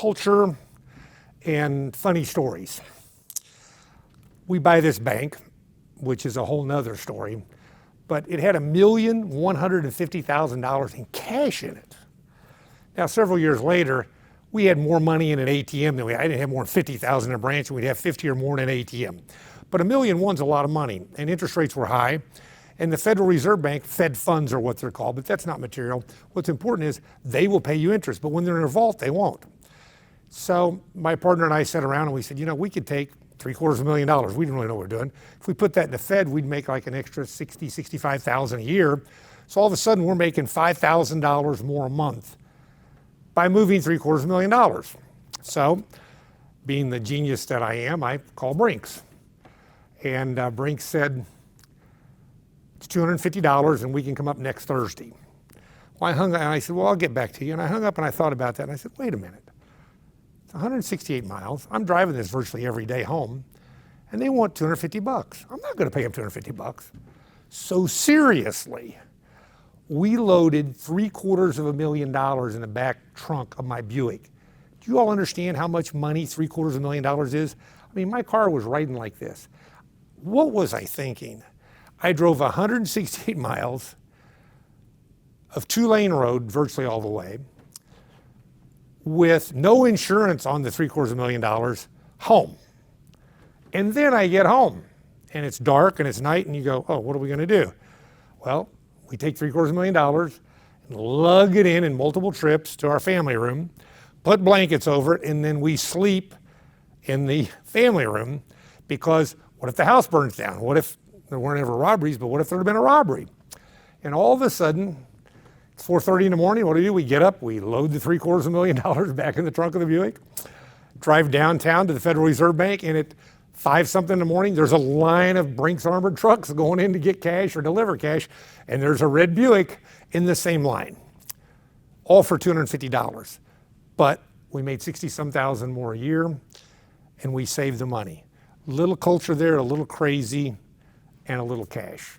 culture and funny stories. We buy this bank, which is a whole nother story, but it had $1,150,000 in cash in it. Now, several years later, we had more money in an ATM than I didn't have more than 50,000 in a branch, and we'd have 50 or more in an ATM. But $1.1 million's a lot of money, and interest rates were high. And the Federal Reserve Bank, Fed funds are what they're called, but that's not material. What's important is they will pay you interest, but when they're in a vault, they won't. So my partner and I sat around and we said, we could take $750,000. We didn't really know what we were doing. If we put that in the Fed, we'd make like an extra $65,000 a year. So all of a sudden we're making $5,000 more a month by moving $750,000. So being the genius that I am, I called Brinks. And Brinks said, it's $250 and we can come up next Thursday. Well, I hung up and I said, well, I'll get back to you. And I hung up and I thought about that and I said, wait a minute. It's 168 miles. I'm driving this virtually every day home and they want $250. I'm not gonna pay them $250. So seriously, we loaded $750,000 in the back trunk of my Buick. Do you all understand how much money $750,000 is? I mean, my car was riding like this. What was I thinking? I drove 168 miles of 2-lane road virtually all the way with no insurance on the $750,000 home. And then I get home and it's dark and it's night and you go, oh, what are we gonna do? Well, we take $750,000 and lug it in multiple trips to our family room, put blankets over it, and then we sleep in the family room because what if the house burns down? What if there weren't ever robberies, but what if there had been a robbery? And all of a sudden, it's 4:30 in the morning, what do? We get up, we load the $750,000 back in the trunk of the Buick, drive downtown to the Federal Reserve Bank, and at 5-something in the morning, there's a line of Brinks armored trucks going in to get cash or deliver cash, and there's a red Buick in the same line, all for $250. But we made 60-some thousand more a year, and we saved the money. Little culture there, a little crazy, and a little cash.